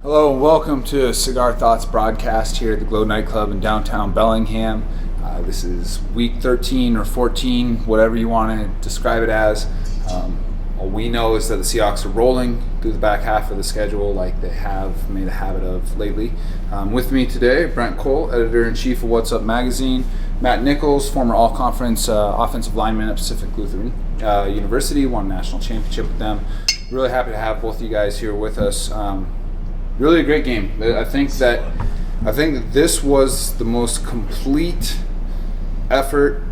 Hello and welcome to Cigar Thoughts broadcast here at the Glow Nightclub in downtown Bellingham. This is week 13 or 14, whatever you want to describe it as. All we know is that the Seahawks are rolling through the back half of the schedule like they have made a habit of lately. With me today, Brent, editor-in-chief of What's Up magazine, Matt Nichols, former all-conference offensive lineman at Pacific Lutheran University, won a national championship with them. Really happy to have both of you guys here with us. Really a great game. I think that this was the most complete effort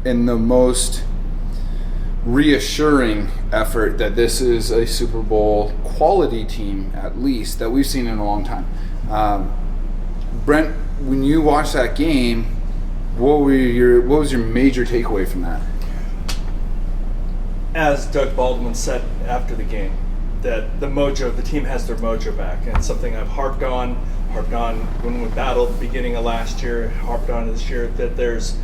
and the most reassuring effort that this is a Super Bowl quality team, at least, that we've seen in a long time. Brent, when you watched that game, what was your major takeaway from that? As Doug Baldwin said after the game, that the team has their mojo back, and it's something I've harped on when we battled the beginning of last year, harped on this year, that there's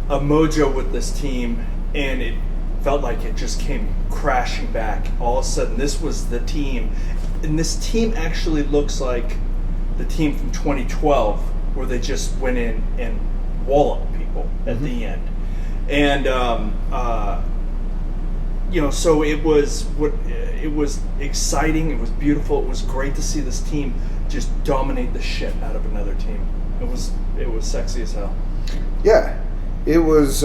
a mojo with this team, and it felt like it just came crashing back. All of a sudden, this was the team, and this team actually looks like the team from 2012, where they just went in and walloped people at the end. And so it was exciting, it was beautiful, it was great to see this team just dominate the shit out of another team. It was sexy as hell. Yeah, it was.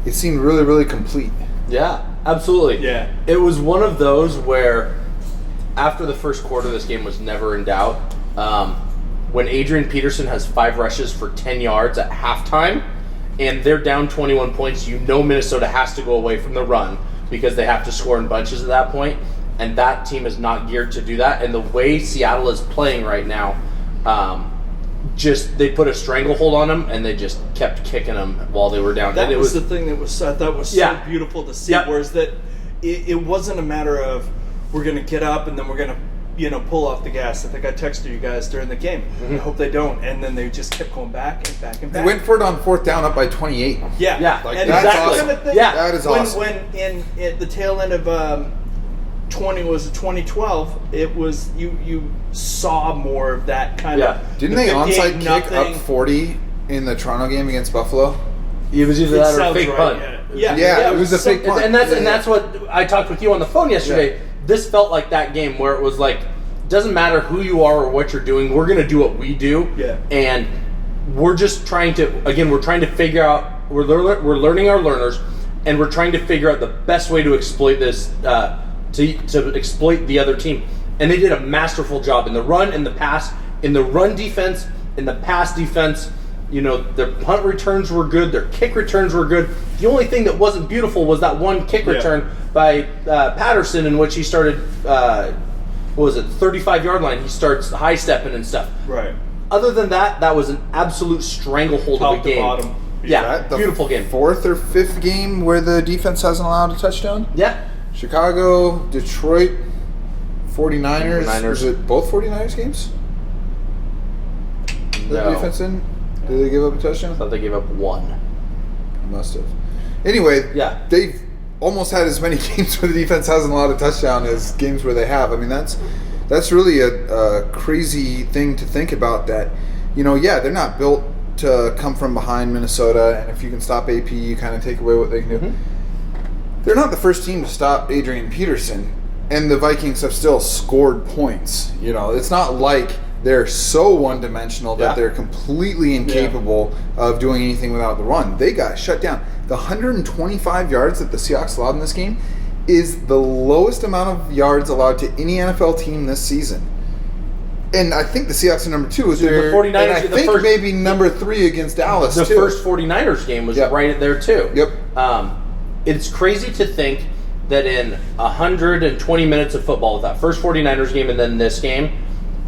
It seemed really, really complete. Yeah, absolutely. Yeah, it was one of those where after the first quarter, this game was never in doubt. When Adrian Peterson has 5 rushes for 10 yards at halftime, and they're down 21 points, Minnesota has to go away from the run because they have to score in bunches at that point, and that team is not geared to do that. And the way Seattle is playing right now, they put a stranglehold on them, and they just kept kicking them while they were down. That and was the thing that I thought was so beautiful to see, whereas that it wasn't a matter of we're going to get up and then we're going to pull off the gas. I think I texted you guys during the game. I hope they don't. And then they just kept going back and back and back. They went for it on 4th down up by 28. Yeah. Like, and that's exactly. awesome. Kind of thing, that is awesome. When at the tail end of 2012, it was you saw more of that kind of. Didn't they onside kick up 40 in the Toronto game against Buffalo? It was either that or a fake punt. Yeah, it was a fake punt. And that's what I talked with you on the phone yesterday. Yeah. This felt like that game where it was like, doesn't matter who you are or what you're doing, we're going to do what we do. Yeah. And we're just trying to figure out, we're learning our learners, and we're trying to figure out the best way to exploit this, to exploit the other team. And they did a masterful job in the run, in the pass, in the run defense, in the pass defense. Their punt returns were good, their kick returns were good. The only thing that wasn't beautiful was that one kick return by Patterson, in which he started, 35-yard line. He starts high-stepping and stuff. Right. Other than that, that was an absolute stranglehold Top of a game. Bottom. Yeah, beautiful game. 4th or 5th game where the defense hasn't allowed a touchdown? Yeah. Chicago, Detroit, 49ers. Was it both 49ers games? No. The defense in? Did they give up a touchdown? I thought they gave up 1. Must have. Anyway, they've almost had as many games where the defense hasn't allowed a touchdown as games where they have. I mean, that's really a crazy thing to think about. That they're not built to come from behind Minnesota, and if you can stop AP, you kind of take away what they can do. They're not the first team to stop Adrian Peterson, and the Vikings have still scored points. It's not like they're so one-dimensional that they're completely incapable of doing anything without the run. They got shut down. The 125 yards that the Seahawks allowed in this game is the lowest amount of yards allowed to any NFL team this season. And I think the Seahawks are number 2. The 49ers, and I think maybe number 3 against Dallas, The first 49ers game was right there, too. Yep. It's crazy to think that in 120 minutes of football, with that first 49ers game and then this game,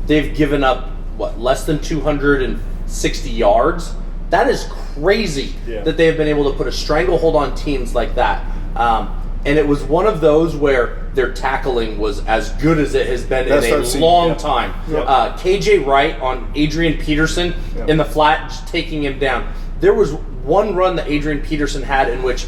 they've given up, less than 260 yards? That is crazy that they have been able to put a stranglehold on teams like that. And it was one of those where their tackling was as good as it has been in a long time. KJ Wright on Adrian Peterson in the flat, just taking him down. There was one run that Adrian Peterson had in which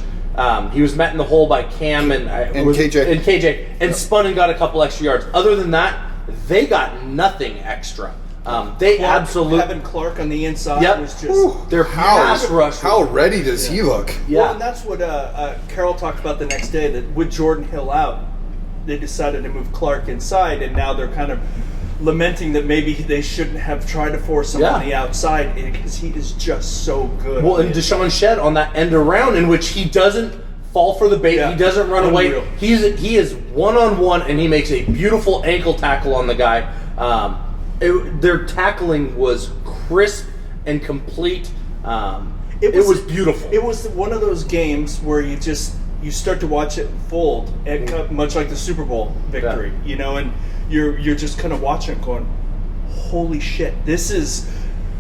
he was met in the hole by Cam and KJ, and spun and got a couple extra yards. Other than that, they got nothing extra. Having Clark on the inside was just their pass rush. How ready does he look? Yeah, well, and that's what Carroll talked about the next day. That with Jordan Hill out, they decided to move Clark inside, and now they're kind of lamenting that maybe they shouldn't have tried to force him on the outside because he is just so good. Well, and Deshaun Shedd on that end around in which he doesn't fall for the bait, he doesn't run away. He is one-on-one, and he makes a beautiful ankle tackle on the guy. Their tackling was crisp and complete. It was beautiful. It was one of those games where you start to watch it unfold, much like the Super Bowl victory, and you're just kind of watching it going, holy shit,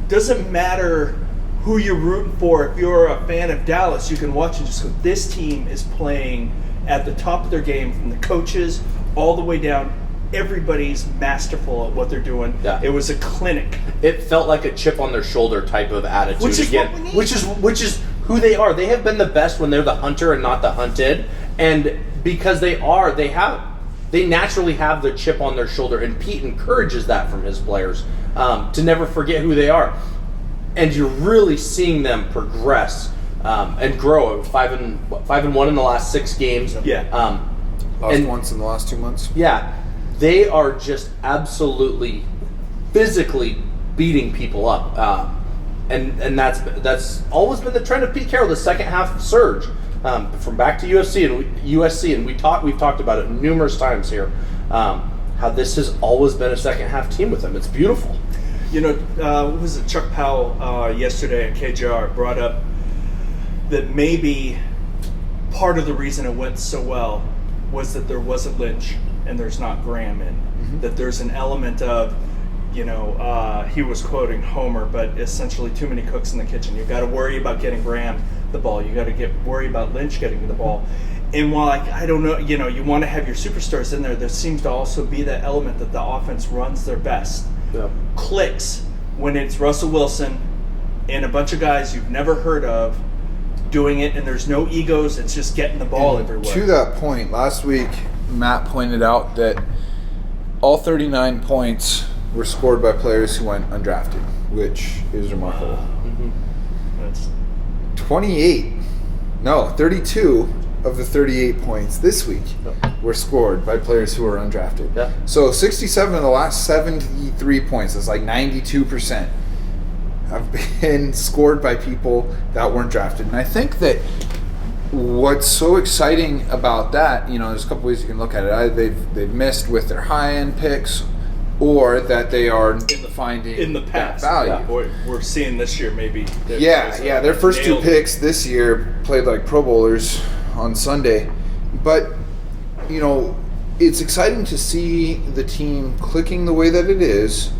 doesn't matter who you're rooting for. If you're a fan of Dallas, you can watch and just go, this team is playing at the top of their game, from the coaches all the way down. Everybody's masterful at what they're doing. Yeah. It was a clinic. It felt like a chip on their shoulder type of attitude, which is what we need. Which is who they are. They have been the best when they're the hunter and not the hunted. And because they naturally have the chip on their shoulder, and Pete encourages that from his players to never forget who they are. And you're really seeing them progress and grow. 5-1 in the last 6 games. Yeah. Lost once in the last 2 months. Yeah. They are just absolutely physically beating people up. And that's always been the trend of Pete Carroll, the second half surge. From back to USC, and we've talked about it numerous times here, how this has always been a second half team with them. It's beautiful. What was it? Chuck Powell yesterday at KJR brought up that maybe part of the reason it went so well was that there wasn't Lynch and there's not Graham in. Mm-hmm. That there's an element of, he was quoting Homer, but essentially too many cooks in the kitchen. You've got to worry about getting Graham the ball. You got to worry about Lynch getting the ball. And while I don't know, you want to have your superstars in there, there seems to also be that element that the offense runs their best. Yeah. Clicks when it's Russell Wilson and a bunch of guys you've never heard of doing it, and there's no egos. It's just getting the ball everywhere. To that point, last week Matt pointed out that all 39 points were scored by players who went undrafted, which is remarkable. Mm-hmm. That's 32 of the 38 points this week were scored by players who were undrafted. Yeah. So 67 of the last 73 points, that's like 92%, have been scored by people that weren't drafted. And I think that what's so exciting about that, there's a couple ways you can look at it. They've missed with their high-end picks, or that they are finding in the past value. Yeah. We're seeing this year maybe. Their first 2 picks this year played like Pro Bowlers on Sunday. But, it's exciting to see the team clicking the way that it is,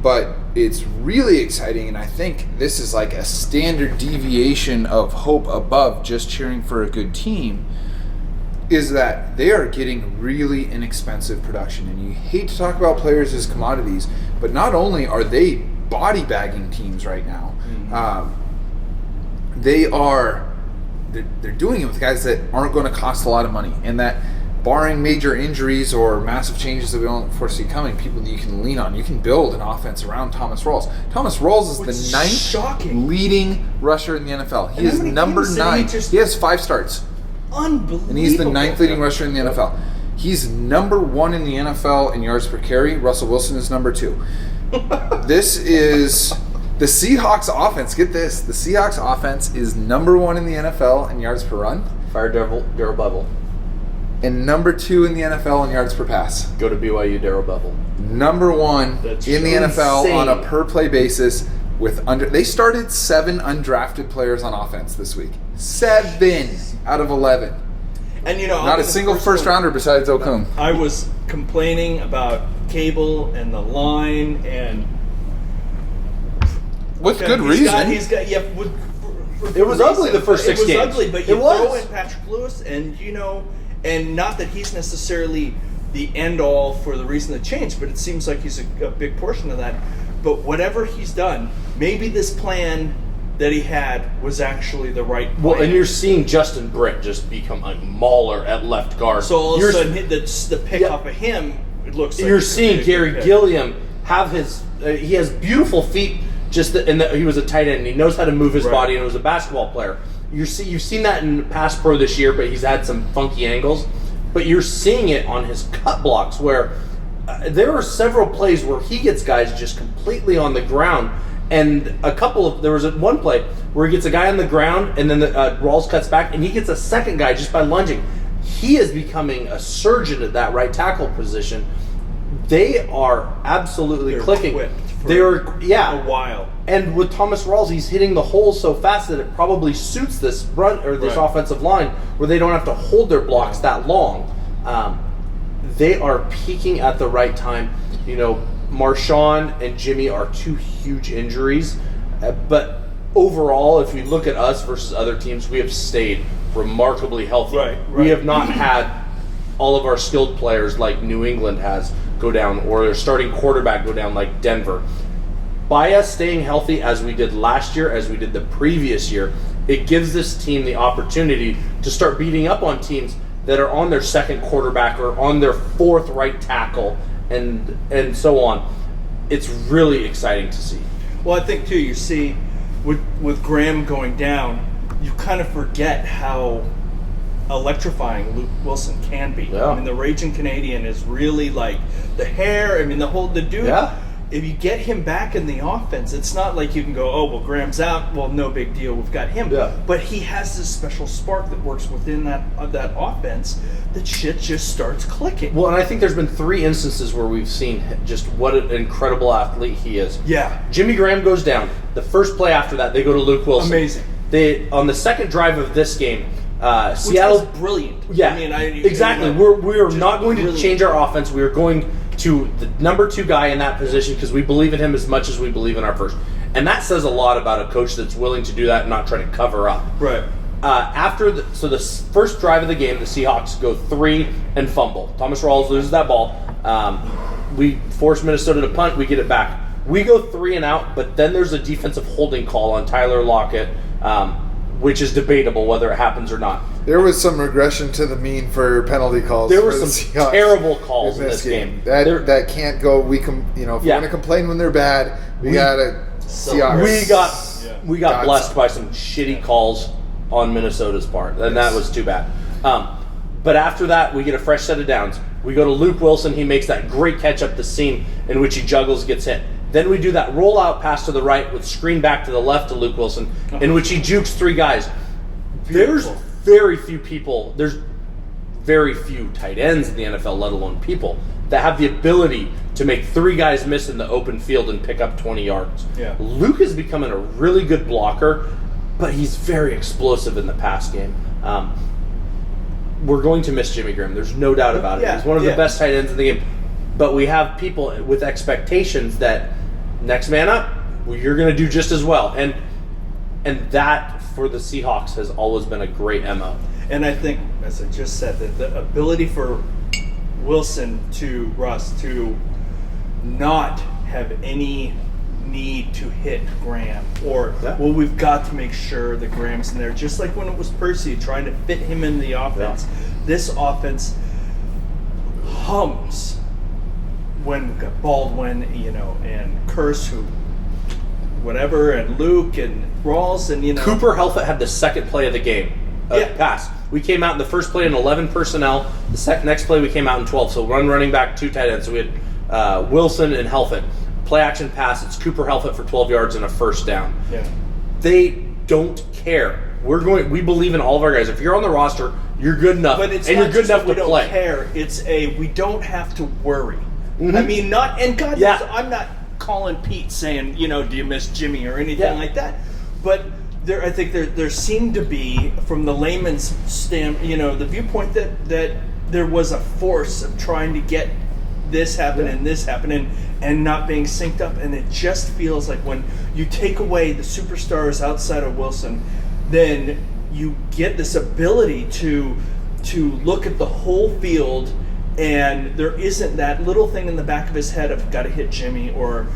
but it's really exciting, and I think this is like a standard deviation of hope above just cheering for a good team, is that they are getting really inexpensive production. And you hate to talk about players as commodities, but not only are they body bagging teams right now, they're doing it with guys that aren't going to cost a lot of money, and that barring major injuries or massive changes that we don't foresee coming, people that you can lean on. You can build an offense around Thomas Rawls. Thomas Rawls is the 9th leading rusher in the NFL. He is number 9. He has 5 starts. Unbelievable. And he's the 9th leading rusher in the NFL. He's number 1 in the NFL in yards per carry. Russell Wilson is number 2. This is the Seahawks offense. Get this. The Seahawks offense is number 1 in the NFL in yards per run. Fire Darrell Bevell. And number 2 in the NFL in yards per pass. Go to BYU, Darrell Bevell. Number 1 in the NFL on a per play basis. They started 7 undrafted players on offense this week. 7 out of 11. And not a single first rounder besides Okung. I was complaining about Cable and the line, and with good reason. It was ugly the first 6 games. It was ugly, but you throw in Patrick Lewis, and and not that he's necessarily the end all for the reason that changed, but it seems like he's a big portion of that. But whatever he's done, maybe this plan that he had was actually the right plan. Well, and you're seeing Justin Brent just become a mauler at left guard. So all of a sudden, the pick off of him looks like you're seeing Gary Gilliam have his. He has beautiful feet. He was a tight end. And he knows how to move his body, and he was a basketball player. You've seen that in pass pro this year, but he's had some funky angles. But you're seeing it on his cut blocks, where there are several plays where he gets guys just completely on the ground. And there was one play where he gets a guy on the ground, and then Rawls cuts back, and he gets a second guy just by lunging. He is becoming a surgeon at that right tackle position. They are absolutely clicking. A while. And with Thomas Rawls, he's hitting the hole so fast that it probably suits this this offensive line where they don't have to hold their blocks that long. They are peaking at the right time. Marshawn and Jimmy are two huge injuries, but overall, if you look at us versus other teams, we have stayed remarkably healthy. Right. We have not had all of our skilled players like New England has go down, or their starting quarterback go down like Denver. By us staying healthy as we did last year, as we did the previous year, it gives this team the opportunity to start beating up on teams that are on their second quarterback or on their fourth right tackle and so on. It's really exciting to see. Well, I think too, you see with Graham going down, you kind of forget how electrifying Luke Wilson can be. Yeah. I mean, the Raging Canadian is really like the hair. I mean, the dude. Yeah. If you get him back in the offense, it's not like you can go, oh, well, Graham's out. Well, no big deal. We've got him. Yeah. But he has this special spark that works within that offense that shit just starts clicking. Well, and I think there's been 3 instances where we've seen just what an incredible athlete he is. Yeah. Jimmy Graham goes down. The first play after that, they go to Luke Wilson. Amazing. On the second drive of this game, Which Seattle was brilliant. Yeah, I mean, exactly. We are not going to change our offense. We are going to the number 2 guy in that position because we believe in him as much as we believe in our first. And that says a lot about a coach that's willing to do that and not try to cover up. Right. The first drive of the game, the Seahawks go 3 and fumble. Thomas Rawls loses that ball. We force Minnesota to punt. We get it back. We go 3 and out, but then there's a defensive holding call on Tyler Lockett, which is debatable whether it happens or not. There was some regression to the mean for penalty calls. There were some terrible calls in this game. That can't go. If we're going to complain when they're bad, we gotta see our. We got blessed by some shitty calls on Minnesota's part, and that was too bad. But after that, we get a fresh set of downs. We go to Luke Wilson. He makes that great catch up the seam in which he juggles, gets hit. Then we do that rollout pass to the right with screen back to the left to Luke Wilson, in which he jukes 3 guys. There's very few tight ends in the NFL, let alone people, that have the ability to make 3 guys miss in the open field and pick up 20 yards. Yeah. Luke is becoming a really good blocker, but he's very explosive in the pass game. We're going to miss Jimmy Graham. There's no doubt about it. He's one of the best tight ends in the game. But we have people with expectations that next man up, you're going to do just as well. And that, for the Seahawks, has always been a great MO. And I think, as I just said, that the ability for Wilson to Russ to not have any need to hit Graham well, we've got to make sure that Graham's in there. Just like when it was Percy trying to fit him in the offense. This offense hums when we've got Baldwin, and Curse, and Luke and Rawls, and Cooper Helfett had the second play of the game. Pass. We came out in the first play in 11 personnel. The next play we came out in 12. So running back, 2 tight ends. So we had Wilson and Helfett. Play action pass. It's Cooper Helfett for 12 yards and a first down. Yeah. They don't care. We believe in all of our guys. If you're on the roster, you're good enough, but it's and you're good enough to play. We don't care. It's we don't have to worry. Mm-hmm. I mean, I'm not calling Pete saying, do you miss Jimmy or anything like that. But I think there seemed to be, from the layman's the viewpoint that there was a force of trying to get this happen and this happen and not being synced up. And it just feels like when you take away the superstars outside of Wilson, then you get this ability to look at the whole field, and there isn't that little thing in the back of his head of got to hit Jimmy or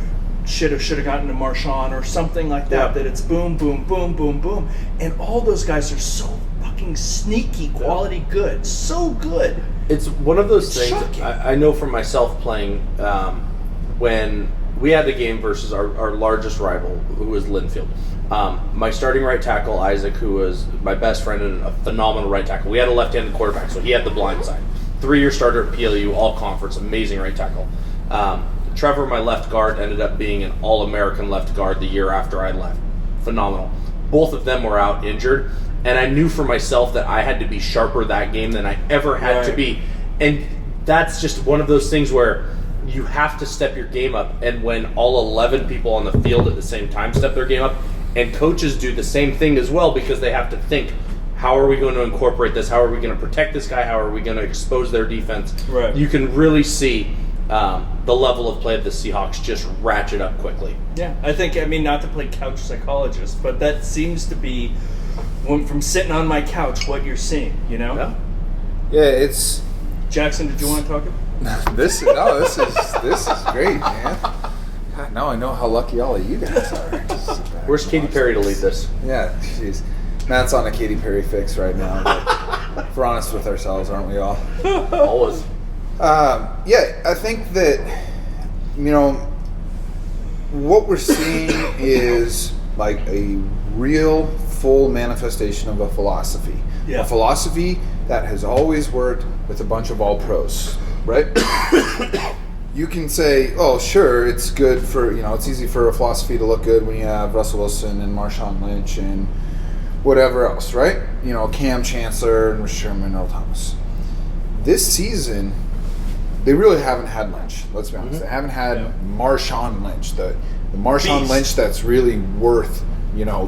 should have gotten to Marshawn or something like that. That it's boom, boom, boom, boom, boom, and all those guys are so fucking fucking sneaky quality good. So good. It's one of those things. Shocking. I know for myself playing when we had the game versus our largest rival, who was Linfield. My starting right tackle, Isaac, who was my best friend and a phenomenal right tackle. We had a left-handed quarterback, so he had the blind side. 3-year starter at PLU, all conference, amazing right tackle. Trevor, my left guard, ended up being an All-American left guard the year after I left. Phenomenal. Both of them were out injured, and I knew for myself that I had to be sharper that game than I ever had to be. And that's just one of those things where you have to step your game up, and when all 11 people on the field at the same time step their game up, and coaches do the same thing as well, because they have to think, how are we going to incorporate this? How are we going to protect this guy? How are we going to expose their defense? Right. You can really see the level of play of the Seahawks just ratchet up quickly. Yeah, I mean, not to play couch psychologist, but that seems to be, from sitting on my couch, what you're seeing, you know? Yeah, it's... Jacson, did you want to talk about This is great, man. God, now I know how lucky all of you guys are. Where's Katy Perry to lead this? Yeah, jeez. Matt's on a Katy Perry fix right now. But if we're honest with ourselves, aren't we all? Always. Yeah, I think that, what we're seeing is like a real full manifestation of a philosophy. Yeah. A philosophy that has always worked with a bunch of all pros, right? You can say, oh, sure, it's good for, it's easy for a philosophy to look good when you have Russell Wilson and Marshawn Lynch and whatever else, right? Cam Chancellor and Sherman, Earl Thomas. This season, they really haven't had Lynch, let's be honest. They haven't had Marshawn Lynch, the Marshawn Lynch that's really worth,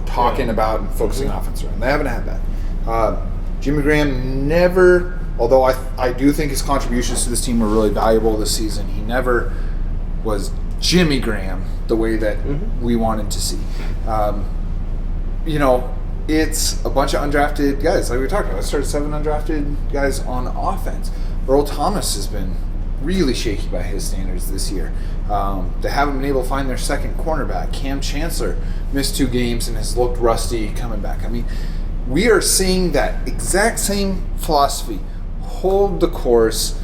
talking about and focusing offense around. They haven't had that. Jimmy Graham never... Although I do think his contributions to this team were really valuable this season, he never was Jimmy Graham the way that we wanted to see. It's a bunch of undrafted guys, like we talked about. I started 7 undrafted guys on offense. Earl Thomas has been really shaky by his standards this year. They haven't been able to find their second cornerback. Cam Chancellor missed 2 games and has looked rusty coming back. I mean, we are seeing that exact same philosophy. Hold the course,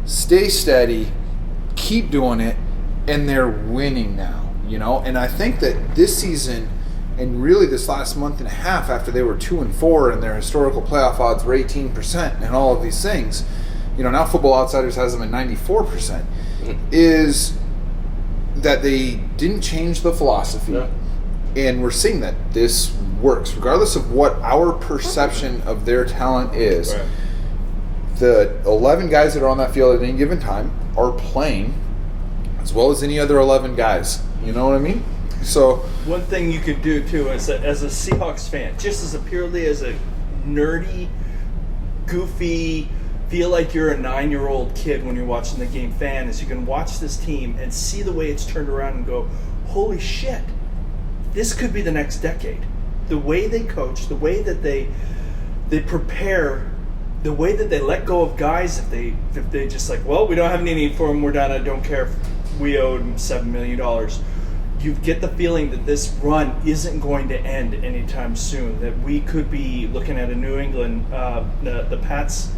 stay steady, keep doing it, and they're winning now, And I think that this season, and really this last month and a half after they were 2-4 and their historical playoff odds were 18% and all of these things, now Football Outsiders has them at 94%, is that they didn't change the philosophy. Yeah. And we're seeing that this works, regardless of what our perception of their talent is. Right. The 11 guys that are on that field at any given time are playing as well as any other 11 guys. You know what I mean? So one thing you could do too is as a Seahawks fan, just as purely as a nerdy, goofy, feel like you're a 9-year-old kid when you're watching the game fan, is you can watch this team and see the way it's turned around and go, holy shit, this could be the next decade. The way they coach, the way that they prepare, the way that they let go of guys, if they just like, well, we don't have any need for them, we're done, I don't care if we owed them $7 million. You get the feeling that this run isn't going to end anytime soon, that we could be looking at a New England, the Pats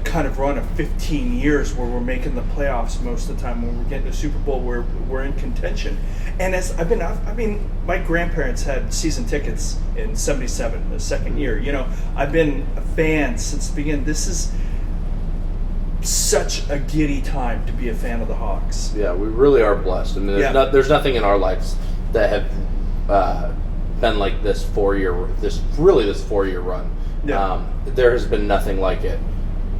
kind of run of 15 years where we're making the playoffs most of the time. When we're getting to Super Bowl, we're in contention. And as my grandparents had season tickets in '77, the second year. I've been a fan since the beginning. This is such a giddy time to be a fan of the Hawks. Yeah, we really are blessed. I mean, there's nothing in our lives that have been like this 4-year run. Yeah. There has been nothing like it.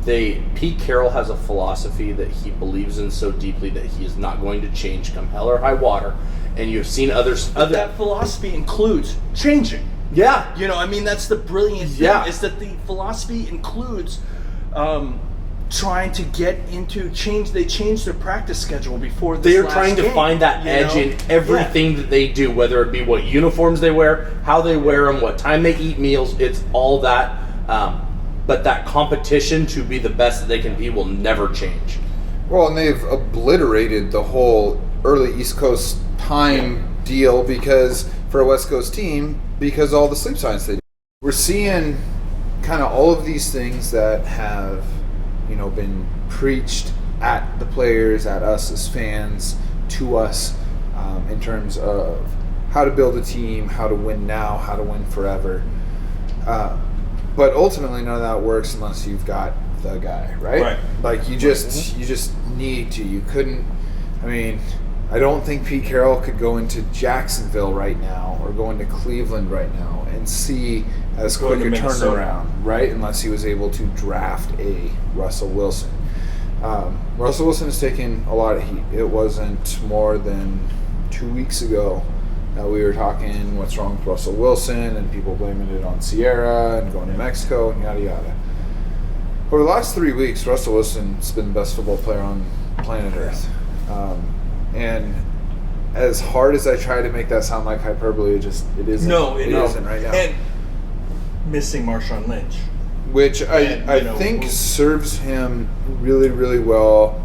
Pete Carroll has a philosophy that he believes in so deeply that he is not going to change come hell or high water. And you've seen others. That philosophy includes changing. Yeah. That's the brilliant thing, is that the philosophy includes trying to get into change. They changed their practice schedule before this. They're trying to find that edge in everything that they do, whether it be what uniforms they wear, how they wear them, what time they eat meals. It's all that. But that competition to be the best that they can be will never change. Well, and they've obliterated the whole early East Coast time deal because for a West Coast team, because all the sleep science they do. We're seeing kind of all of these things that have, been preached at the players, at us as fans, to us, in terms of how to build a team, how to win now, how to win forever. But ultimately, none of that works unless you've got the guy, right? Right. Like you just need to. You couldn't. I mean, I don't think Pete Carroll could go into Jacksonville right now or go into Cleveland right now and see as quick a turnaround, right? Unless he was able to draft a Russell Wilson. Russell Wilson has taken a lot of heat. It wasn't more than 2 weeks ago that we were talking what's wrong with Russell Wilson and people blaming it on Sierra and going to Mexico and yada yada. Over the last 3 weeks, Russell Wilson's been the best football player on planet Earth. And as hard as I try to make that sound like hyperbole, it isn't. No, it isn't right now. And missing Marshawn Lynch. Which I think serves him really, really well,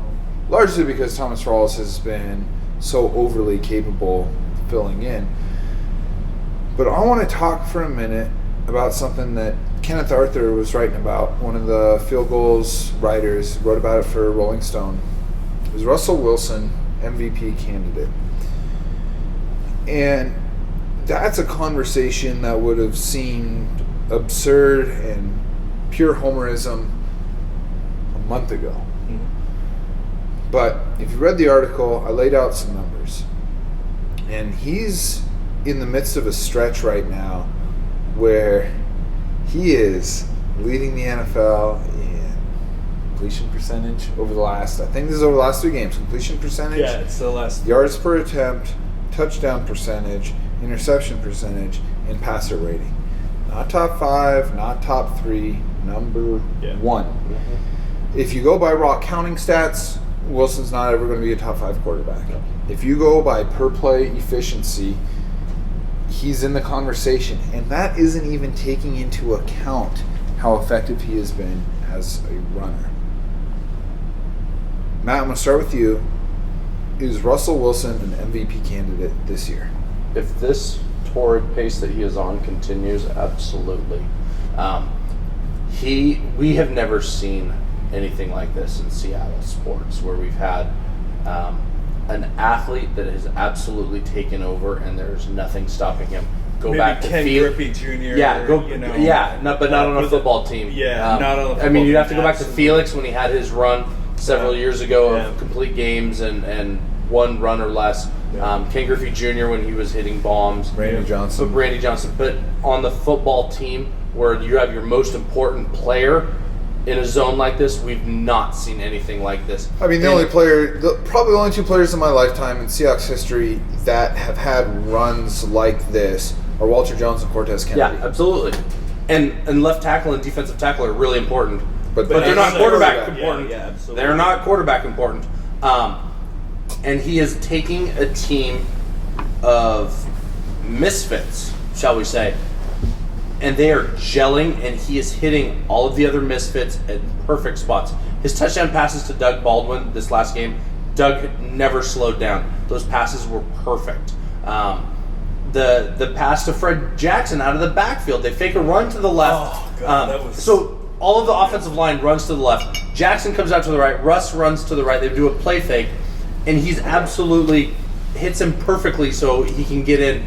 largely because Thomas Rawls has been so overly capable filling in. But I want to talk for a minute about something that Kenneth Arthur was writing about. One of the field goals writers wrote about it for Rolling Stone. It was Russell Wilson, MVP candidate. And that's a conversation that would have seemed absurd and pure homerism a month ago. Mm-hmm. But if you read the article, I laid out some numbers. And he's in the midst of a stretch right now where he is leading the NFL in completion percentage over the last, I think this is over the last 3 games, completion percentage. Yeah, it's the last. Yards per attempt, touchdown percentage, interception percentage, and passer rating. Not top 5, not top 3, number 1. Mm-hmm. If you go by raw counting stats, Wilson's not ever going to be a top 5 quarterback. No. If you go by per play efficiency, he's in the conversation. And that isn't even taking into account how effective he has been as a runner. Matt, I'm going to start with you. Is Russell Wilson an MVP candidate this year? If this torrid pace that he is on continues, absolutely. We have never seen anything like this in Seattle sports, where we've had an athlete that has absolutely taken over, and there's nothing stopping him. Maybe back to Ken Griffey Jr. Yeah, but not on a football team. Yeah, not on a football team. I mean, you'd have to go back to Felix when he had his run several years ago of complete games and one run or less. Yeah. Ken Griffey Jr. when he was hitting bombs. Randy Johnson. But on the football team, where you have your most important player in a zone like this, we've not seen anything like this. I mean, probably the only 2 players in my lifetime in Seahawks history that have had runs like this are Walter Jones and Cortez Kennedy. Yeah, absolutely. And left tackle and defensive tackle are really important. But they're not quarterback important. Yeah, absolutely. They're not quarterback important. And he is taking a team of misfits, shall we say, and they are gelling, and he is hitting all of the other misfits at perfect spots. His touchdown passes to Doug Baldwin this last game, Doug never slowed down. Those passes were perfect. The pass to Fred Jacson out of the backfield, they fake a run to the left. Oh, God, that was... So all of the offensive line runs to the left. Jacson comes out to the right. Russ runs to the right. They do a play fake, and he's absolutely hits him perfectly so he can get in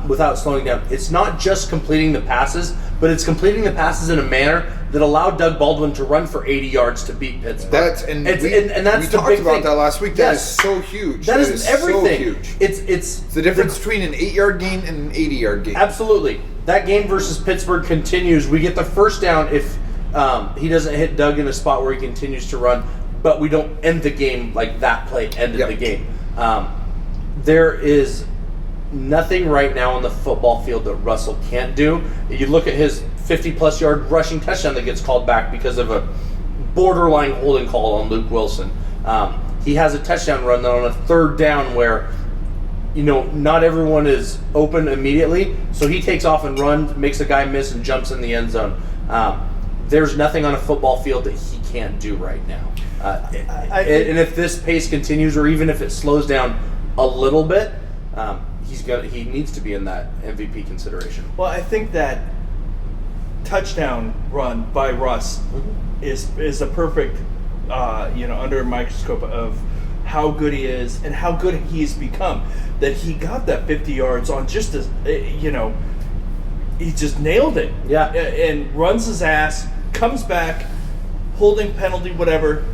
without slowing down. It's not just completing the passes, but it's completing the passes in a manner that allowed Doug Baldwin to run for 80 yards to beat Pittsburgh. That's we talked about that last week. That is so huge. That is everything. So huge. It's the difference between an 8-yard gain and an 80-yard gain. Absolutely. That game versus Pittsburgh continues. We get the first down if he doesn't hit Doug in a spot where he continues to run, but we don't end the game like that play ended the game. There is nothing right now on the football field that Russell can't do. You look at his 50-plus yard rushing touchdown that gets called back because of a borderline holding call on Luke Wilson. He has a touchdown run on a third down where, not everyone is open immediately, so he takes off and runs, makes a guy miss, and jumps in the end zone. There's nothing on a football field that he can't do right now. And if this pace continues, or even if it slows down a little bit, he needs to be in that MVP consideration. Well, I think that touchdown run by Russ is a perfect, under a microscope of how good he is and how good he's become. That he got that 50 yards on just as, he just nailed it. Yeah. And runs his ass, comes back, holding penalty, whatever,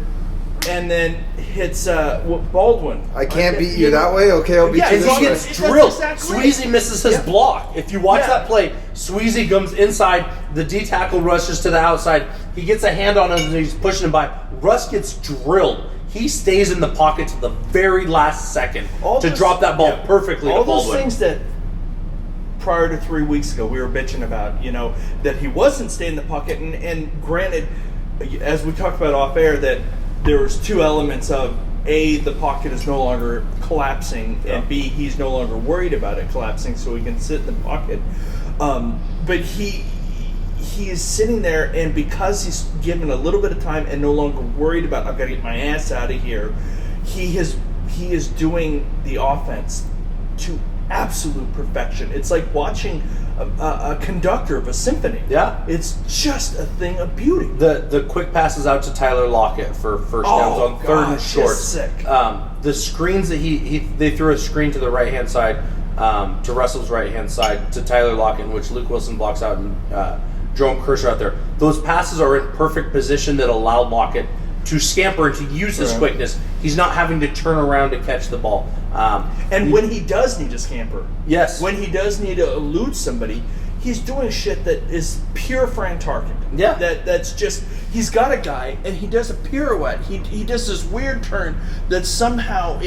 and then hits Baldwin. I can't beat you that way. Okay, I'll beat you this way. He gets drilled. Sweezy misses his block. If you watch that play, Sweezy comes inside. The D tackle rushes to the outside. He gets a hand on him and he's pushing him by. Russ gets drilled. He stays in the pocket to the very last second to drop that ball perfectly to Baldwin. All those things that prior to 3 weeks ago we were bitching about, that he wasn't staying in the pocket. And granted, as we talked about off air, that there was two elements of A, the pocket is no longer collapsing, and B, he's no longer worried about it collapsing, so he can sit in the pocket. But he is sitting there, and because he's given a little bit of time and no longer worried about, I've got to get my ass out of here, he is doing the offense to absolute perfection. It's like watching a conductor of a symphony. Yeah. It's just a thing of beauty. The quick passes out to Tyler Lockett for first downs on third and short. Sick. The screens that they threw a screen to the right hand side, to Russell's right hand side to Tyler Lockett, in which Luke Wilson blocks out and Jerome Kershaw out there. Those passes are in perfect position that allow Lockett to scamper and to use his quickness. He's not having to turn around to catch the ball. And when he does need to scamper, yes, when he does need to elude somebody, he's doing shit that is pure Fran Tarkenton. Yeah. That's just, he's got a guy and he does a pirouette. He does this weird turn that somehow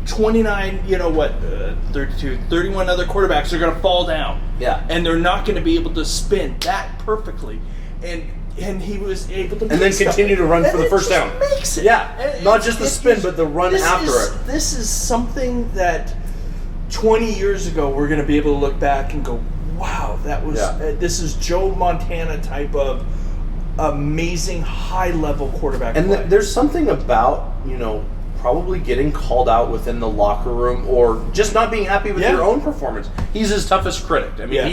29, 32, 31 other quarterbacks are going to fall down. Yeah. And they're not going to be able to spin that perfectly. And he was able to and then continue to run for the first down. Makes it. Yeah, not just the spin, but the run after it. This is something that 20 years ago we're going to be able to look back and go, wow, that was. This is Joe Montana type of amazing high level quarterback. And play. there's something about probably getting called out within the locker room or just not being happy with your own performance. He's his toughest critic. I mean,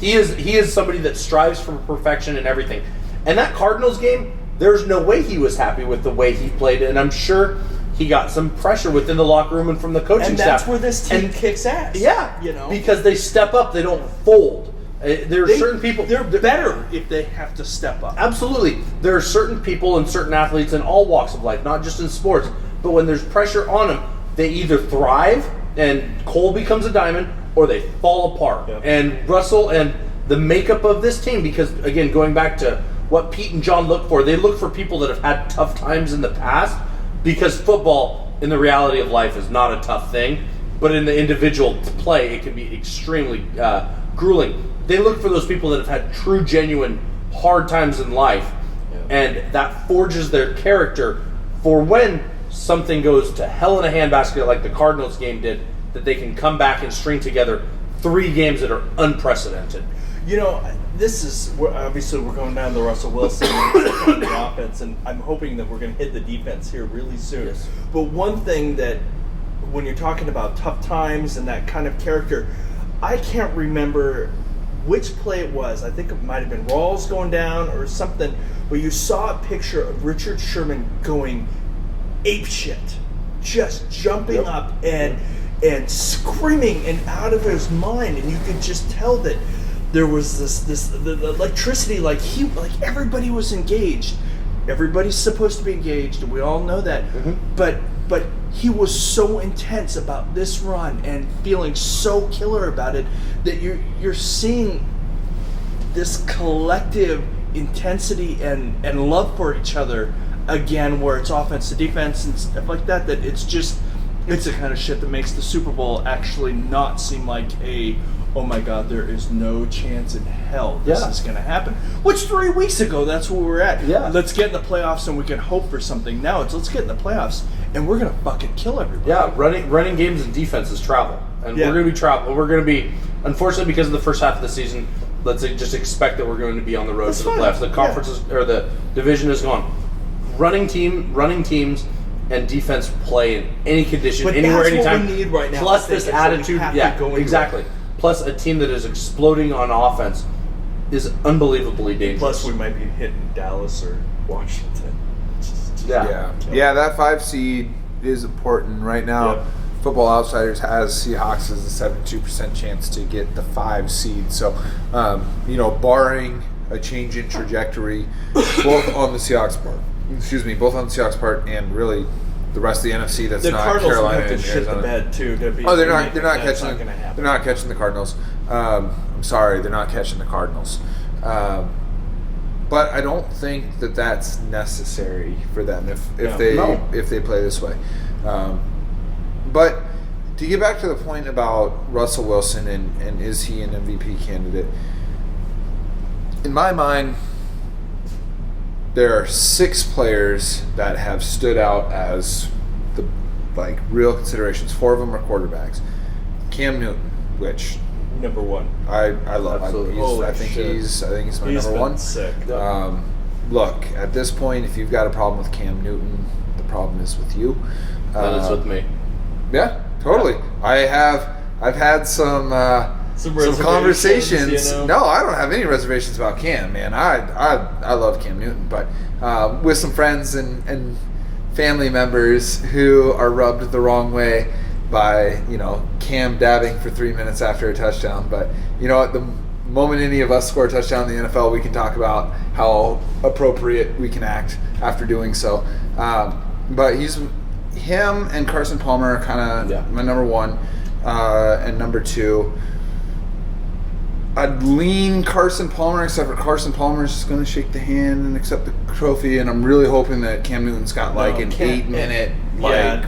he is somebody that strives for perfection and everything. And that Cardinals game, there's no way he was happy with the way he played, and I'm sure he got some pressure within the locker room and from the coaching staff. And that's where this team kicks ass. Yeah, because they step up, they don't fold. There are certain people. They're better if they have to step up. Absolutely. There are certain people and certain athletes in all walks of life, not just in sports, but when there's pressure on them, they either thrive and Cole becomes a diamond, or they fall apart. Yep. And Russell and the makeup of this team, because, again, going back to what Pete and John look for, they look for people that have had tough times in the past, because football, in the reality of life, is not a tough thing, but in the individual play, it can be extremely grueling. They look for those people that have had true, genuine, hard times in life, and that forges their character for when something goes to hell in a handbasket like the Cardinals game did, that they can come back and string together 3 games that are unprecedented. This is, obviously we're going down the Russell Wilson and the offense, and I'm hoping that we're going to hit the defense here really soon. Yes. But one thing that, when you're talking about tough times and that kind of character, I can't remember which play it was. I think it might have been Rawls going down or something, where you saw a picture of Richard Sherman going apeshit, just jumping up and screaming and out of his mind, and you could just tell that there was the electricity, like everybody was engaged. Everybody's supposed to be engaged, and we all know that. Mm-hmm. But he was so intense about this run and feeling so killer about it that you're seeing this collective intensity and love for each other again, where it's offense to defense and stuff like that. That it's the kind of shit that makes the Super Bowl actually not seem like oh my God, there is no chance in hell this is going to happen. Which 3 weeks ago, that's where we're at. Yeah. Let's get in the playoffs and we can hope for something. Now it's let's get in the playoffs and we're going to fucking kill everybody. Yeah, running games and defense is travel. And we're going to be travel. We're going to be, unfortunately, because of the first half of the season, let's just expect that we're going to be on the road to the playoffs. The conference or the division is gone. Running teams and defense play in any condition, but anywhere, that's anytime. What we need right now. Plus this attitude, exactly. Plus a team that is exploding on offense. is unbelievably dangerous. Plus, we might be hitting Dallas or Washington. Yeah, that 5 seed is important right now. Yep. Football Outsiders has Seahawks as a 72% chance to get the 5 seed. So, barring a change in trajectory, both on the Seahawks part, and really the rest of the NFC that's the not Cardinals Carolina have to and shit Arizona. the bed too. To be, They're not catching. Not gonna happen. They're not catching the Cardinals. I'm sorry, they're not catching the Cardinals. But I don't think that that's necessary for them if they play this way. But to get back to the point about Russell Wilson and is he an MVP candidate? In my mind, there are 6 players that have stood out as the real considerations. 4 of them are quarterbacks. Cam Newton, which number 1. I love. Absolutely. I think he's my number 1. Sick. Look, at this point, if you've got a problem with Cam Newton, the problem is with you. That is with me. Yeah, totally. Yeah. I've had some conversations. No, I don't have any reservations about Cam, man. I love Cam Newton, but with some friends and family members who are rubbed the wrong way by Cam dabbing for 3 minutes after a touchdown. But you know what? The moment any of us score a touchdown in the NFL, we can talk about how appropriate we can act after doing so. But him and Carson Palmer are kind of my number 1 and number 2. I'd lean Carson Palmer, except for Carson Palmer is just going to shake the hand and accept the trophy, and I'm really hoping that Cam Newton's got an 8-minute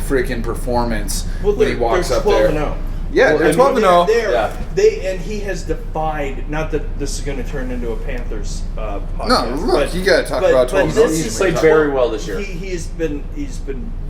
freaking performance when he walks up there. 12-0. Yeah, they're 12-0. And he has defied. Not that this is going to turn into a Panthers podcast. No, look, you got to talk about 12-0. He's played very well this year. He's been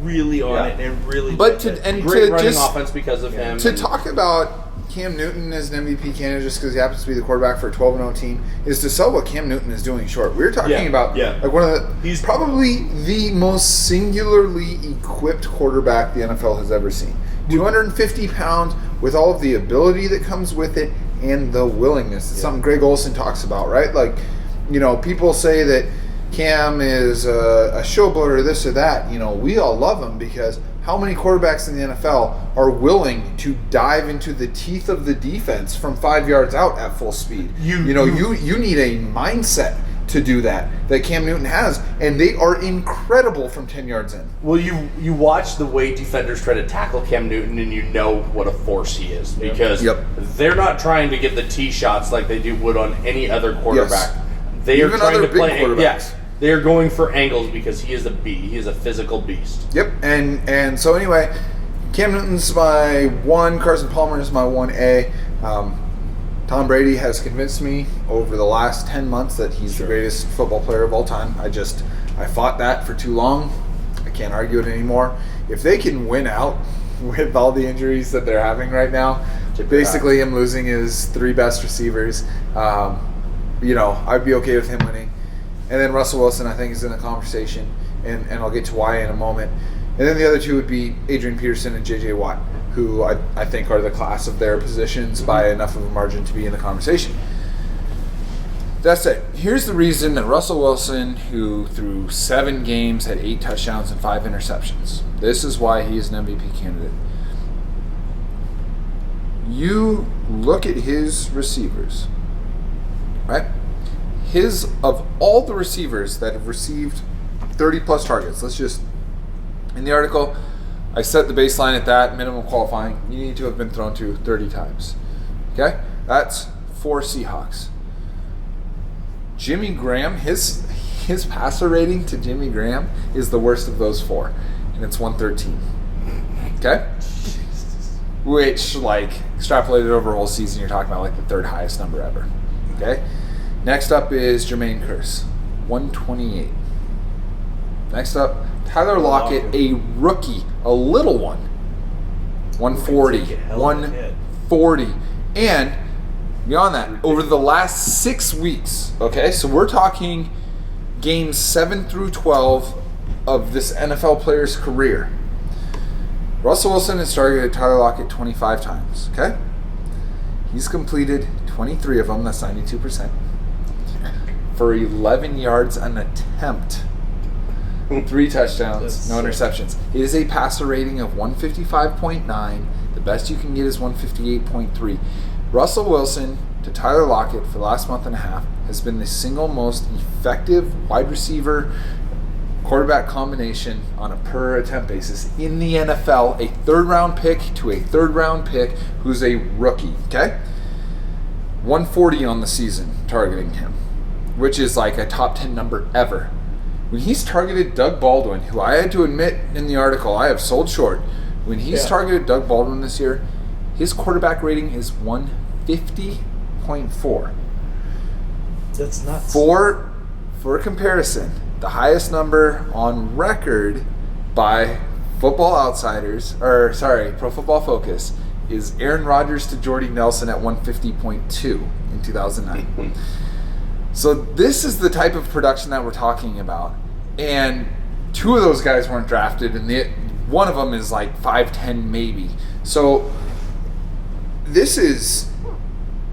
really on it and really. Great running offense because of him. To talk about Cam Newton as an MVP candidate just because he happens to be the quarterback for a 12-0 team is to sell what Cam Newton is doing short. We're talking about one of the. He's probably the most singularly equipped quarterback the NFL has ever seen. 250 pounds with all of the ability that comes with it and the willingness. It's something Greg Olsen talks about, right? People say that Cam is a showboater, this or that. We all love him because how many quarterbacks in the NFL are willing to dive into the teeth of the defense from 5 yards out at full speed? You need a mindset to do that Cam Newton has, and they are incredible from 10 yards in. Well, you watch the way defenders try to tackle Cam Newton, and you know what a force he is because they're not trying to get the tee shots like they would on any other quarterback. Yes. They are trying to play quarterbacks. They are going for angles because he is a beast. He is a physical beast. Yep, and so anyway, Cam Newton's my 1. Carson Palmer is my 1A. Tom Brady has convinced me over the last 10 months that he's the greatest football player of all time. I fought that for too long. I can't argue it anymore. If they can win out with all the injuries that they're having right now, basically him losing his 3 best receivers, I'd be okay with him winning. And then Russell Wilson, I think, is in the conversation, and I'll get to why in a moment. And then the other 2 would be Adrian Peterson and J.J. Watt, who I think are the class of their positions by enough of a margin to be in the conversation. That's it. Here's the reason that Russell Wilson, who through 7 games had 8 touchdowns and 5 interceptions, this is why he is an MVP candidate. You look at his receivers, right? Of all the receivers that have received 30-plus targets, in the article, I set the baseline at that, minimum qualifying. You need to have been thrown to 30 times. Okay? That's 4 Seahawks. Jimmy Graham, his passer rating to Jimmy Graham is the worst of those 4, and it's 113. Okay? Which, extrapolated over a whole season, you're talking about the 3rd highest number ever. Okay? Next up is Jermaine Kearse, 128. Next up, Tyler Lockett, a rookie, a little one, 140. 140. And beyond that, over the last 6 weeks, okay, so we're talking games 7 through 12 of this NFL player's career. Russell Wilson has targeted Tyler Lockett 25 times, okay? He's completed 23 of them, that's 92%. for 11 yards an attempt. 3 touchdowns, no interceptions. It is a passer rating of 155.9. The best you can get is 158.3. Russell Wilson to Tyler Lockett for the last month and a half has been the single most effective wide receiver quarterback combination on a per attempt basis in the NFL. A 3rd-round pick to a 3rd-round pick who's a rookie, okay? 140 on the season targeting him, which is like a top 10 number ever. When he's targeted Doug Baldwin, who I had to admit in the article I have sold short, when he's targeted Doug Baldwin this year, his quarterback rating is 150.4. That's nuts. For comparison, the highest number on record by Football Outsiders, Pro Football Focus, is Aaron Rodgers to Jordy Nelson at 150.2 in 2009. So this is the type of production that we're talking about. And 2 of those guys weren't drafted, and one of them is like 5'10" maybe. So this is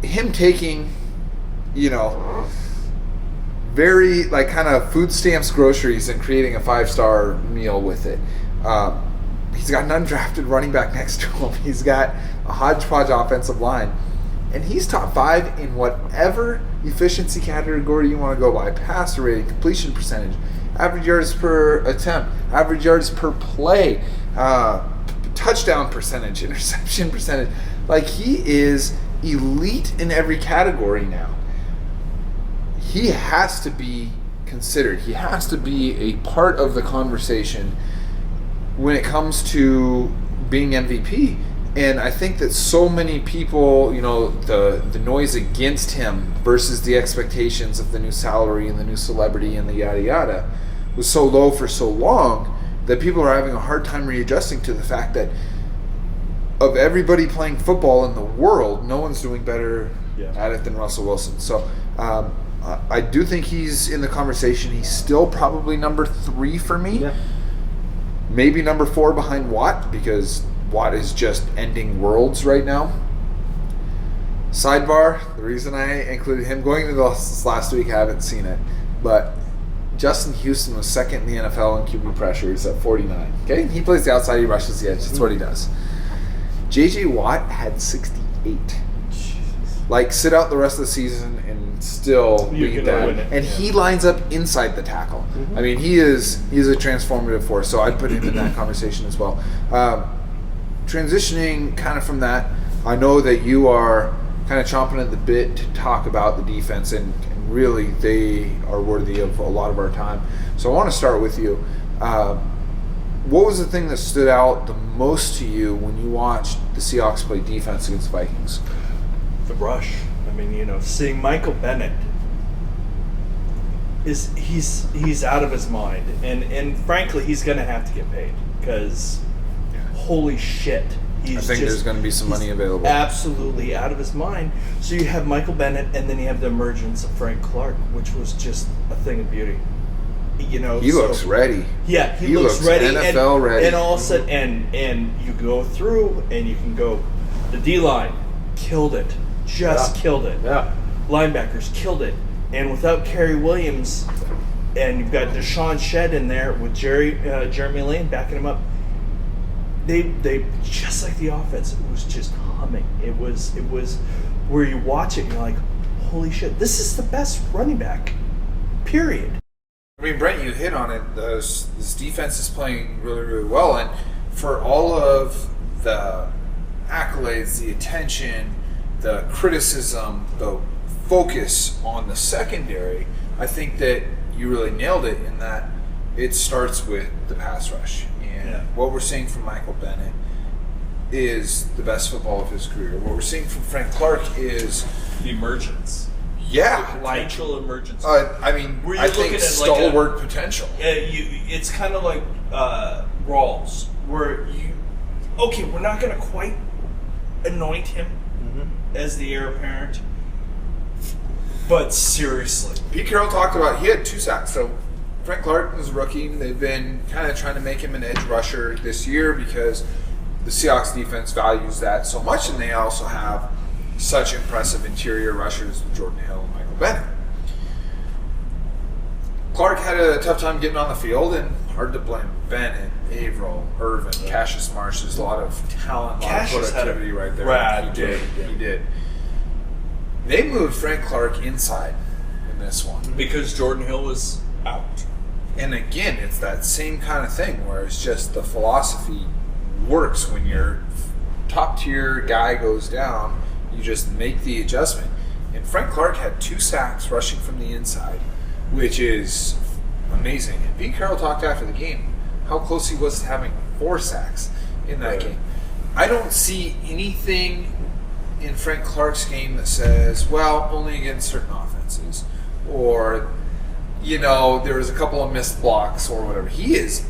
him taking, very like kind of food stamps groceries and creating a 5-star meal with it. He's got an undrafted running back next to him. He's got a hodgepodge offensive line. And he's top 5 in whatever efficiency category you want to go by. Passer rating, completion percentage, average yards per attempt, average yards per play, touchdown percentage, interception percentage. Like, he is elite in every category now. He has to be considered. He has to be a part of the conversation when it comes to being MVP. And I think that so many people, the noise against him versus the expectations of the new salary and the new celebrity and the yada yada was so low for so long that people are having a hard time readjusting to the fact that of everybody playing football in the world, no one's doing better at it than Russell Wilson. So I do think he's in the conversation. He's still probably number 3 for me. Yeah. Maybe number 4 behind Watt, because Watt is just ending worlds right now. Sidebar, the reason I included him going into this last week, I haven't seen it, but Justin Houston was 2nd in the NFL in QB pressures at 49. Okay, he plays the outside, he rushes the edge. That's what he does. J.J. Watt had 68. Like, sit out the rest of the season and still be that. And he lines up inside the tackle. Mm-hmm. I mean, he's a transformative force, so I'd put him in that conversation as well. Transitioning kind of from that, I know that you are kind of chomping at the bit to talk about the defense, and really they are worthy of a lot of our time. So I want to start with you. What was the thing that stood out the most to you when you watched the Seahawks play defense against the Vikings? The rush. I mean, seeing Michael Bennett he's out of his mind, and frankly, he's going to have to get paid because holy shit, I think there's going to be some money available. Absolutely out of his mind. So you have Michael Bennett, and then you have the emergence of Frank Clark, which was just a thing of beauty. He looks ready. Yeah, he looks ready. NFL ready. And all of a sudden, and you go through, and you can go, the D-line killed it. Killed it. Yeah. Linebackers killed it. And without Kerry Williams, and you've got Deshaun Shedd in there with Jeremy Lane backing him up, they just like the offense, it was just humming. It was where you watch it and you're like, holy shit, this is the best running back, period. I mean, Brent, you hit on it. This defense is playing really, really well, and for all of the accolades, the attention, the criticism, the focus on the secondary, I think that you really nailed it in that it starts with the pass rush. And what we're seeing from Michael Bennett is the best football of his career. What we're seeing from Frank Clark is the emergence. Yeah. The potential emergence. I think stalwart potential. It's kind of like Rawls, where we're not going to quite anoint him as the heir apparent, but seriously. Pete Carroll talked about, he had 2 sacks, so Frank Clark was a rookie. They've been kind of trying to make him an edge rusher this year because the Seahawks defense values that so much, and they also have such impressive interior rushers with Jordan Hill and Michael Bennett. Clark had a tough time getting on the field, and hard to blame Bennett, Averill, Irvin, Cassius Marsh. There's a lot of talent, a lot of productivity right there. He did. They moved Frank Clark inside in this one. Because Jordan Hill was out. And again, it's that same kind of thing where it's just the philosophy works when your top tier guy goes down. You just make the adjustment. And Frank Clark had 2 sacks rushing from the inside, which is amazing. And Pete Carroll talked after the game how close he was to having 4 sacks in that game. I don't see anything in Frank Clark's game that says, well, only against certain offenses, or there was a couple of missed blocks or whatever. He is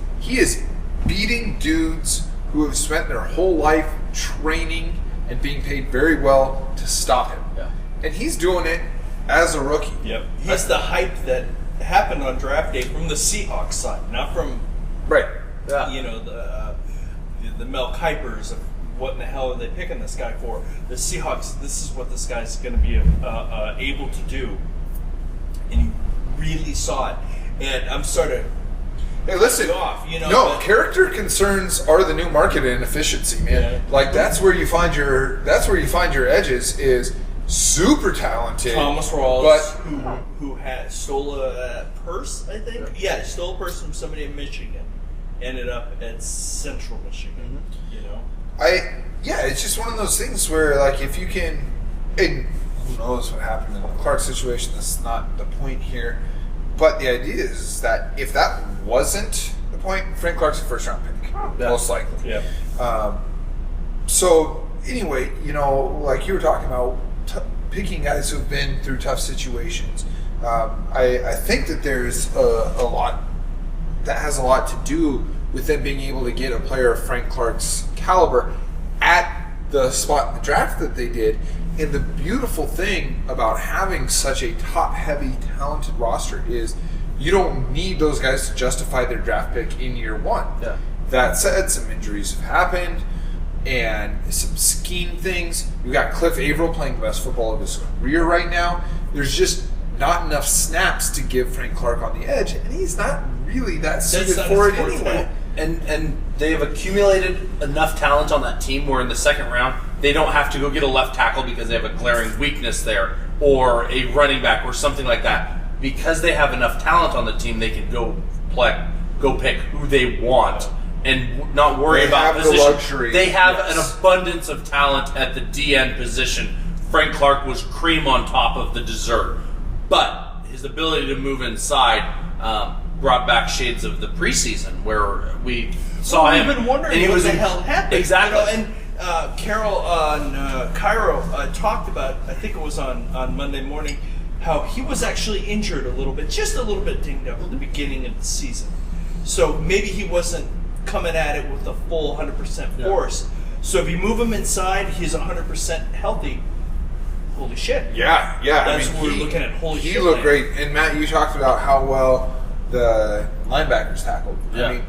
beating dudes who have spent their whole life training and being paid very well to stop him. Yeah. And he's doing it as a rookie. Yep. He's the hype that happened on draft day from the Seahawks side, not from the Mel Kipers of what in the hell are they picking this guy for? The Seahawks, this is what this guy's going to be able to do. And you really saw it. And I'm starting to character concerns are the new market in efficiency, man. Yeah. Like that's where you find your edges is super talented. Thomas Rawls, who stole a purse, I think. Yeah, stole a purse from somebody in Michigan. Ended up at Central Michigan. It's just one of those things where like if you can, and who knows what happened in the Clark situation. That's not the point here. But the idea is that if that wasn't the point, Frank Clark's a first round pick, most likely. Yeah. So anyway, like you were talking about picking guys who've been through tough situations. I think that there's a lot that has a lot to do with them being able to get a player of Frank Clark's caliber at the spot in the draft that they did. And the beautiful thing about having such a top-heavy, talented roster is you don't need those guys to justify their draft pick in year one. Yeah. That said, some injuries have happened and some scheme things. You've got Cliff Averill playing the best football of his career right now. There's just not enough snaps to give Frank Clark on the edge, and he's not really that suited for it anyway. And they've accumulated enough talent on that team where in the second round they don't have to go get a left tackle because they have a glaring weakness there, or a running back or something like that. Because they have enough talent on the team, they can go pick who they want and not worry about position. The luxury. They have an abundance of talent at the DN position. Frank Clark was cream on top of the dessert, but his ability to move inside brought back shades of the preseason where we saw him. We've been wondering what the hell happened. Exactly. Carol on Cairo talked about, I think it was on Monday morning, how he was actually injured just a little bit dinged up at the beginning of the season. So maybe he wasn't coming at it with a full 100% force. So if you move him inside, he's 100% healthy. Holy shit. Yeah. That's what we're looking at. Holy shit. He looked great. And Matt, you talked about how well the linebackers tackled. Yeah. I mean,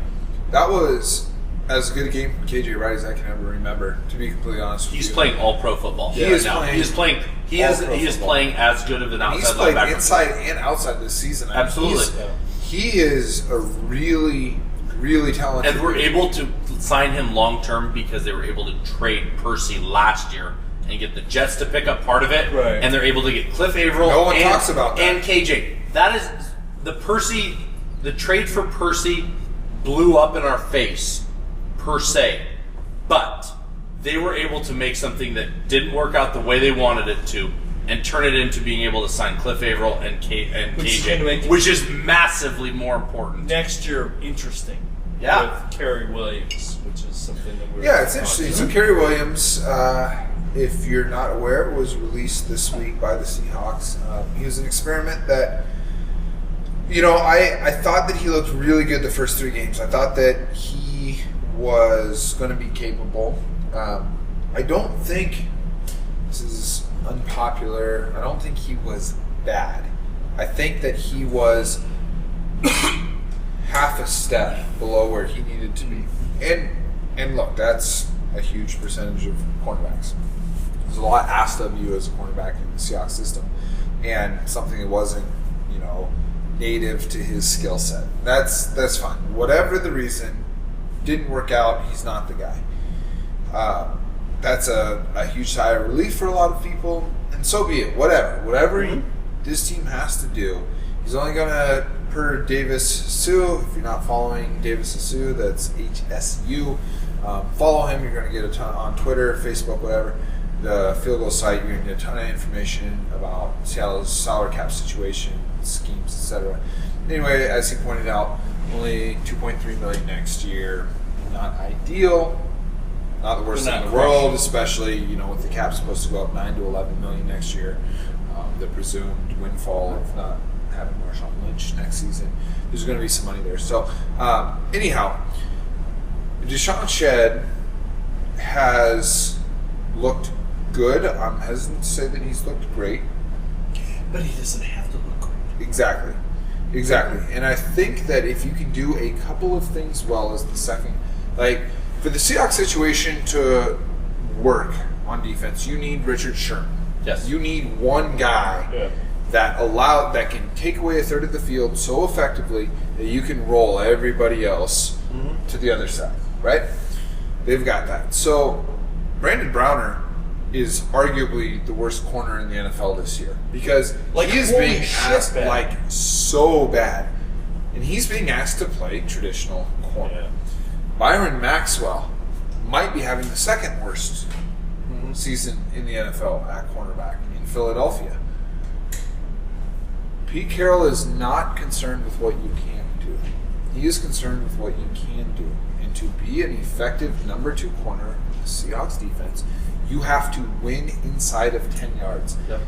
that was as good a game from KJ Wright as I can ever remember, to be completely honest with you. He's playing all pro football. He is playing as good of an outside linebacker. He's played inside and outside this season. Absolutely. He is a really, really talented. And we're able to sign him long term because they were able to trade Percy last year and get the Jets to pick up part of it. Right. And they're able to get Cliff Averill talks about that. And KJ. That is the trade for Percy blew up in our face, per se. But they were able to make something that didn't work out the way they wanted it to and turn it into being able to sign Cliff Averill and KJ, which is massively more important. Next year, interesting. Yeah. With Kerry Williams, which is something that we're... Yeah, it's interesting. So Kerry Williams, if you're not aware, was released this week by the Seahawks. He was an experiment that, I thought that he looked really good the first 3 games. I thought that he was going to be capable. I don't think, this is unpopular, I don't think he was bad. I think that he was half a step below where he needed to be. And look, that's a huge percentage of cornerbacks. There's a lot asked of you as a cornerback in the Seahawks system. And something that wasn't, native to his skill set. That's fine. Whatever the reason, didn't work out. He's not the guy. That's a huge sigh of relief for a lot of people, and so be it. Whatever this team has to do. He's only going to, per Davis Sue, if you're not following Davis Sue, that's HSU. Follow him. You're going to get a ton on Twitter, Facebook, whatever. The Field Goal site, you're going to get a ton of information about Seattle's salary cap situation, schemes, etc. Anyway, as he pointed out, only $2.3 million next year. Not ideal. Not the worst thing in the world, especially with the cap supposed to go up $9 to $11 million next year. The presumed windfall of not having Marshawn Lynch next season. There's going to be some money there. So, anyhow, Deshaun Shedd has looked good. I'm hesitant to say that he's looked great. But he doesn't have to look great. Exactly. And I think that if you can do a couple of things well as the second, like for the Seahawks situation to work on defense, you need Richard Sherman. Yes. You need one guy that can take away a third of the field so effectively that you can roll everybody else to the other side, right? They've got that. So Brandon Browner is arguably the worst corner in the NFL this year because he is being asked so bad. And he's being asked to play traditional corner. Yeah. Byron Maxwell might be having the second worst season in the NFL at cornerback in Philadelphia. Pete Carroll is not concerned with what you can't do. He is concerned with what you can do. And to be an effective number 2 corner in the Seahawks defense, you have to win inside of 10 yards. Yep.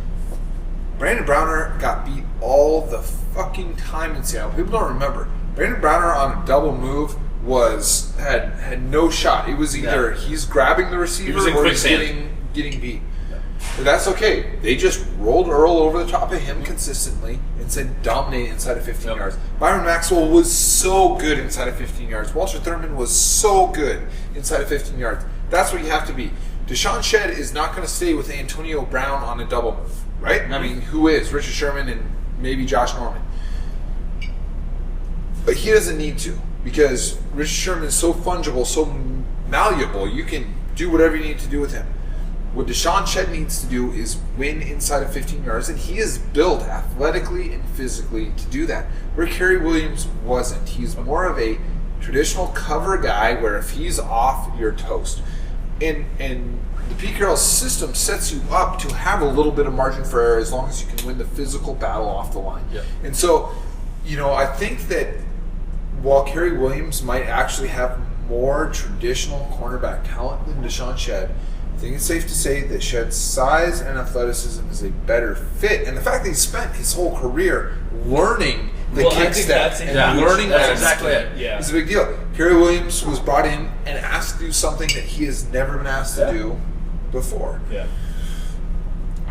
Brandon Browner got beat all the fucking time in Seattle. People don't remember. Brandon Browner on a double move had no shot. It was either he's grabbing the receiver or he's getting beat. But that's okay. They just rolled Earl over the top of him consistently and said dominate inside of 15 yards. Byron Maxwell was so good inside of 15 yards. Walter Thurman was so good inside of 15 yards. That's what you have to be. Deshaun Shedd is not going to stay with Antonio Brown on a double move, right? I mean, who is? Richard Sherman and maybe Josh Norman. But he doesn't need to because Richard Sherman is so fungible, so malleable. You can do whatever you need to do with him. What Deshaun Shedd needs to do is win inside of 15 yards, and he is built athletically and physically to do that, where Kerry Williams wasn't. He's more of a traditional cover guy where if he's off, you're toast. And the Pete Carroll system sets you up to have a little bit of margin for error as long as you can win the physical battle off the line. Yeah. And so, I think that while Kerry Williams might actually have more traditional cornerback talent than Deshaun Shedd, I think it's safe to say that Shedd's size and athleticism is a better fit. And the fact that he spent his whole career learning the kick step and learning that's exactly it. Yeah. It's a big deal. Kerry Williams was brought in and asked to do something that he has never been asked to do before. Yeah.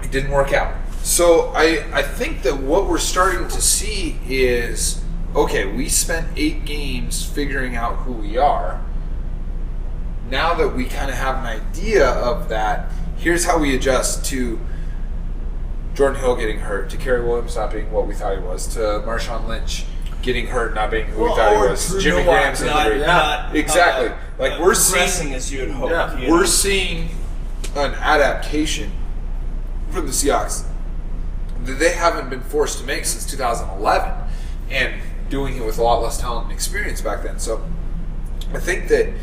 It didn't work out. So I think that what we're starting to see is, okay, we spent 8 games figuring out who we are. Now that we kind of have an idea of that, here's how we adjust to Jordan Hill getting hurt, to Kerry Williams not being what we thought he was, to Marshawn Lynch getting hurt, not being who we thought he was, Jimmy Graham's injury. Exactly. We're seeing, as you would hope. Yeah, we're seeing an adaptation from the Seahawks that they haven't been forced to make since 2011, and doing it with a lot less talent and experience back then. So I think that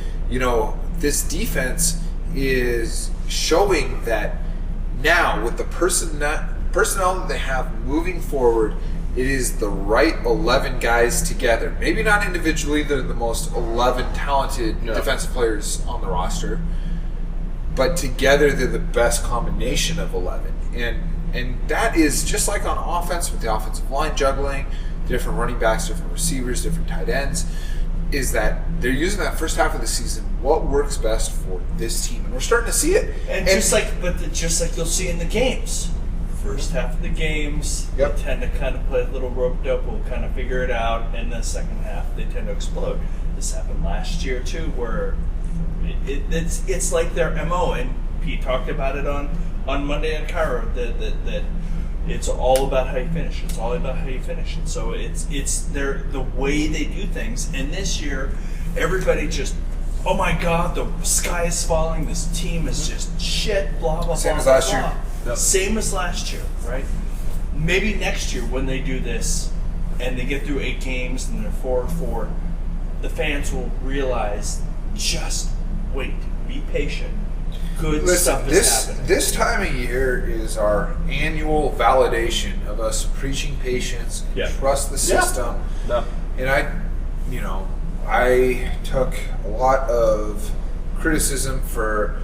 this defense is showing that now with the personnel that they have moving forward, it is the right 11 guys together. Maybe not individually, they're the most 11 talented defensive players on the roster, but together they're the best combination of 11. And that is just like on offense with the offensive line juggling, different running backs, different receivers, different tight ends, is that they're using that first half of the season, what works best for this team. And we're starting to see it. And just like you'll see in the games. First half of the games, they tend to kind of play a little roped up, we'll kind of figure it out, and the second half they tend to explode. This happened last year too, where it's like their MO, and Pete talked about it on Monday at Cairo, that It's all about how you finish. It's all about how you finish. And so it's the way they do things. And this year, everybody just, oh my God, the sky is falling. This team is just shit. Blah blah. Same blah, as last blah. year. Yep. Same as last year, right? Maybe next year when they do this and they get through 8 games and they're 4-4, the fans will realize, just wait, be patient. Good stuff is happening. This time of year is our annual validation of us preaching patience and trust the system. Yeah. And I took a lot of criticism for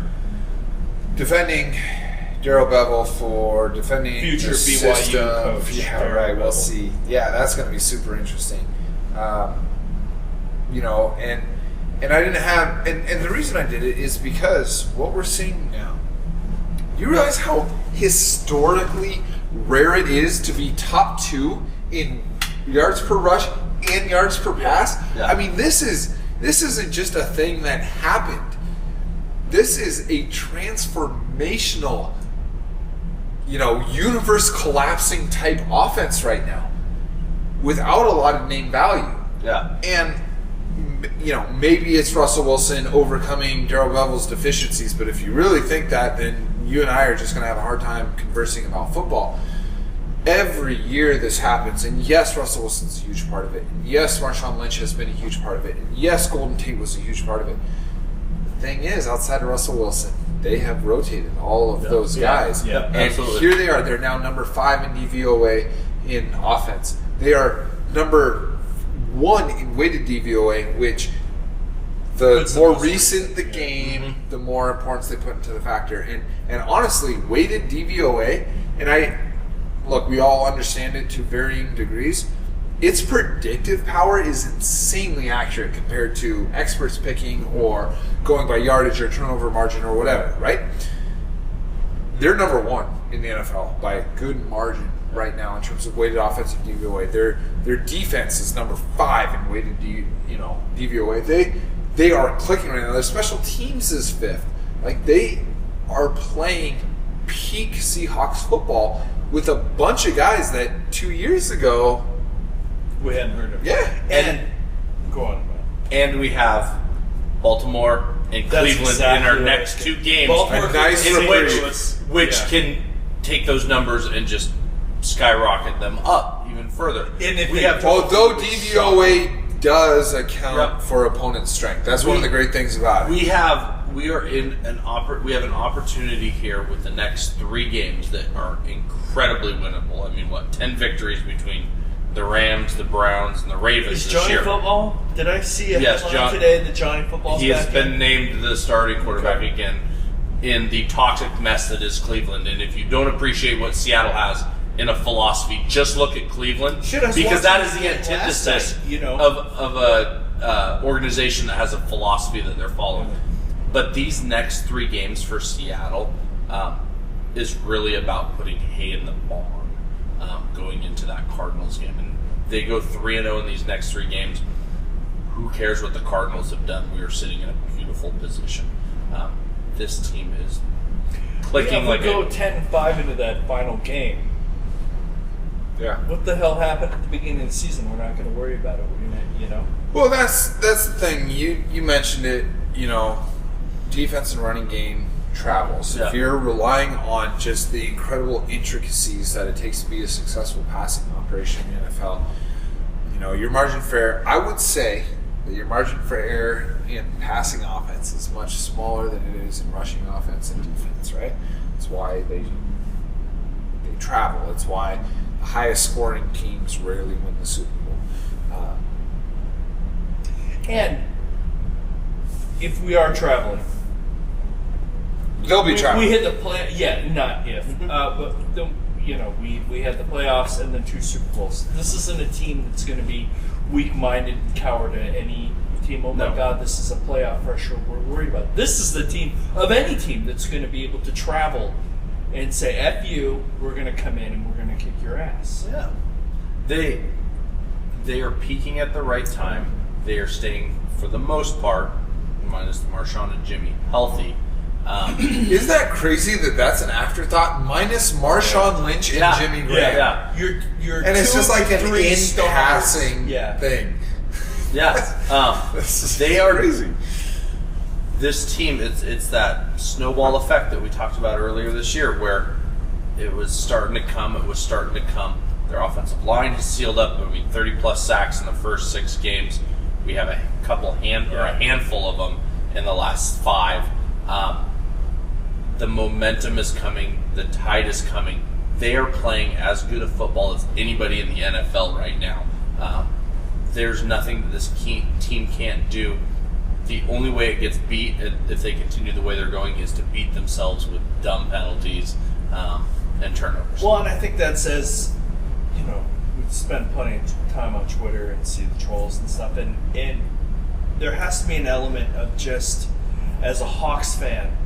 defending Darrell Bevel, for defending future the BYU system. coach. Yeah, Darrell right. Bevel. We'll see. Yeah, that's going to be super interesting. And I didn't have, and the reason I did it is because what we're seeing now. You realize how historically rare it is to be top 2 in yards per rush and yards per pass? Yeah. I mean, this isn't just a thing that happened. This is a transformational, universe collapsing type offense right now without a lot of name value. Yeah. And maybe it's Russell Wilson overcoming Darrell Bevel's deficiencies, but if you really think that, then you and I are just going to have a hard time conversing about football. Every year this happens, and yes, Russell Wilson's a huge part of it. And yes, Marshawn Lynch has been a huge part of it. And yes, Golden Tate was a huge part of it. The thing is, outside of Russell Wilson, they have rotated all of those guys. Yeah, and absolutely. Here they are. They're now number 5 in DVOA in offense. They are number 1 in weighted DVOA, which the more recent the game, the more importance they put into the factor. And honestly, weighted DVOA, and we all understand it to varying degrees. Its predictive power is insanely accurate compared to experts picking or going by yardage or turnover margin or whatever, right? They're number 1 in the NFL by a good margin right now in terms of weighted offensive DVOA. Their defense is number 5 in weighted DVOA. They are clicking right now. Their special teams is 5th. Like, they are playing peak Seahawks football with a bunch of guys that 2 years ago we hadn't heard of. Yeah. And go on. And we have Baltimore and Cleveland in our next 2 games. Baltimore, which can take those numbers and just skyrocket them up even further. And if although DVOA does account for opponent's strength, that's one of the great things about it. We have an opportunity here with the next 3 games that are incredibly winnable. I mean, 10 victories between the Rams, the Browns, and the Ravens this year. Johnny Football? Did I see a headline today that Johnny Football's He has back been in? named the starting quarterback again in the toxic mess that is Cleveland. And if you don't appreciate what Seattle has in a philosophy, just look at Cleveland, because that is the antithesis of a organization that has a philosophy that they're following. But these next 3 games for Seattle is really about putting hay in the barn going into that Cardinals game. And they go 3-0 in these next 3 games. Who cares what the Cardinals have done? We are sitting in a beautiful position. This team is clicking like go 10-5 into that final game. Yeah. What the hell happened at the beginning of the season? We're not going to worry about it. Well, that's the thing. You mentioned it. Defense and running game travels. Yeah. If you're relying on just the incredible intricacies that it takes to be a successful passing operation in the NFL, your margin for error, I would say that your margin for error in passing offense is much smaller than it is in rushing offense and defense, right? That's why they travel. It's why the highest scoring teams rarely win the Super Bowl. And if we are traveling, they'll be traveling. We hit the play. Yeah, not if. But we had the playoffs and then 2 Super Bowls. This isn't a team that's going to be weak-minded and coward to any team. Oh my God, this is a playoff pressure we're worried about. This is the team of any team that's going to be able to travel and say, "F you, we're going to come in and we're going to kick your ass." Yeah, they are peaking at the right time. They are staying, for the most part, minus the Marshawn and Jimmy, healthy. Isn't that crazy that that's an afterthought? Minus Marshawn Lynch and Jimmy Graham. Yeah. You're and it's just like an in-passing thing. Yeah. They are crazy. This team, it's that snowball effect that we talked about earlier this year where it was starting to come. Their offensive line has sealed up. 30-plus sacks in the first 6 games. We have a handful of them in the last 5. The momentum is coming. The tide is coming. They are playing as good a football as anybody in the NFL right now. There's nothing that this team can't do. The only way it gets beat, if they continue the way they're going, is to beat themselves with dumb penalties and turnovers. Well, and I think that says, we spend plenty of time on Twitter and see the trolls and stuff, and there has to be an element of just, as a Hawks fan,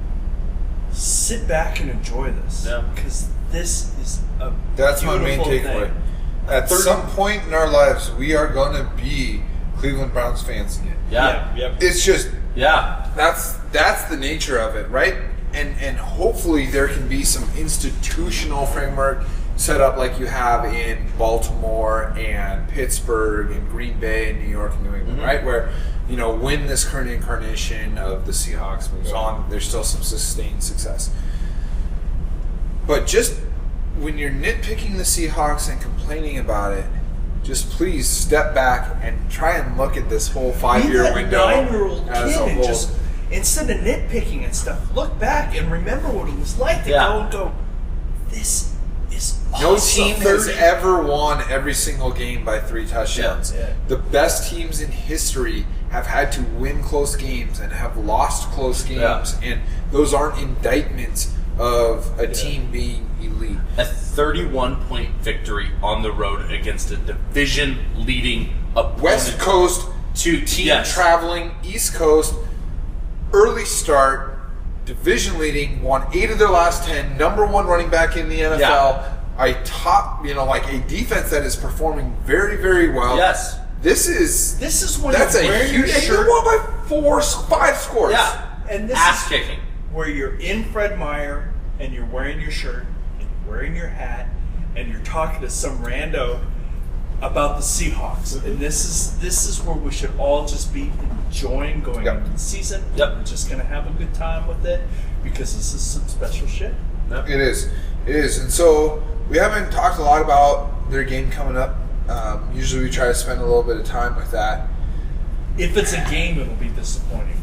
sit back and enjoy this. Yeah. Because this is a That's my main beautiful takeaway. thing. At some point in our lives, we are going to be Cleveland Browns fans again. Yeah. Yep. It's just Yeah. that's the nature of it, right? And hopefully there can be some institutional framework set up like you have in Baltimore and Pittsburgh and Green Bay and New York and New England, right? Where, when this current incarnation of the Seahawks moves on, there's still some sustained success. But just when you're nitpicking the Seahawks and complaining about it, just please step back and try and look at this whole 5-year window 9-year-old as kid a and whole. just, instead of nitpicking and stuff, look back and remember what it was like to go, this is awesome. No team has ever won every single game by 3 touchdowns. Yeah. The best teams in history have had to win close games and have lost close games, and those aren't indictments of a team being elite. A 31-point victory on the road against a division-leading opponent. West Coast team traveling East Coast, early start, division leading, won 8 of their last 10, number 1 running back in the NFL. A defense that is performing very, very well. Yes. This is when that's you're wearing your shirt. You won by 5 scores. Yeah. And this ass is kicking. Where you're in Fred Meyer and you're wearing your shirt and you're wearing your hat and you're talking to some rando about the Seahawks. And this is where we should all just be enjoying going into the season. Yep. We're just gonna have a good time with it because this is some special shit. Yep. It is. And so we haven't talked a lot about their game coming up. Usually we try to spend a little bit of time with that. If it's a game, it'll be disappointing.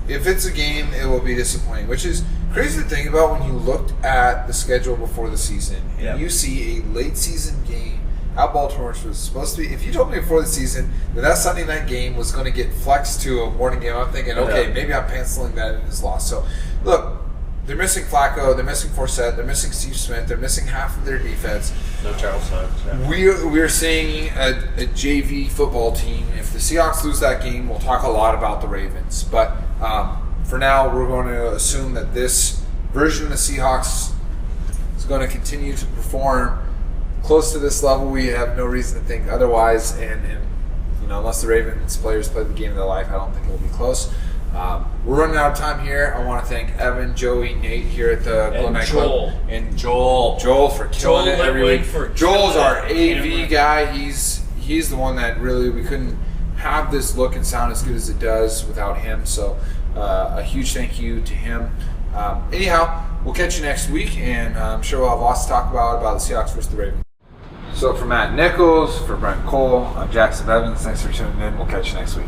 If it's a game, it will be disappointing, which is crazy to think about when you looked at the schedule before the season and you see a late season game at Baltimore, which was supposed to be. If you told me before the season that Sunday night game was going to get flexed to a morning game, I'm thinking, okay, maybe I'm penciling that in as loss. So, look, they're missing Flacco, they're missing Forsett, they're missing Steve Smith, they're missing half of their defense. No Charles Suggs. Yeah. We're seeing a JV football team. If the Seahawks lose that game, we'll talk a lot about the Ravens. But for now, we're going to assume that this version of the Seahawks is going to continue to perform close to this level. We have no reason to think otherwise. And unless the Ravens players play the game of their life, I don't think it will be close. We're running out of time here. I want to thank Evan, Joey, Nate here at the Glow Nightclub. And Joel for killing it every week. Joel's our AV guy. He's the one that really, we couldn't have this look and sound as good as it does without him. So a huge thank you to him. Anyhow, we'll catch you next week, and I'm sure we'll have lots to talk about the Seahawks versus the Ravens. So for Matt Nichols, for Brent Cole, I'm Jacson Bevens. Thanks for tuning in. We'll catch you next week.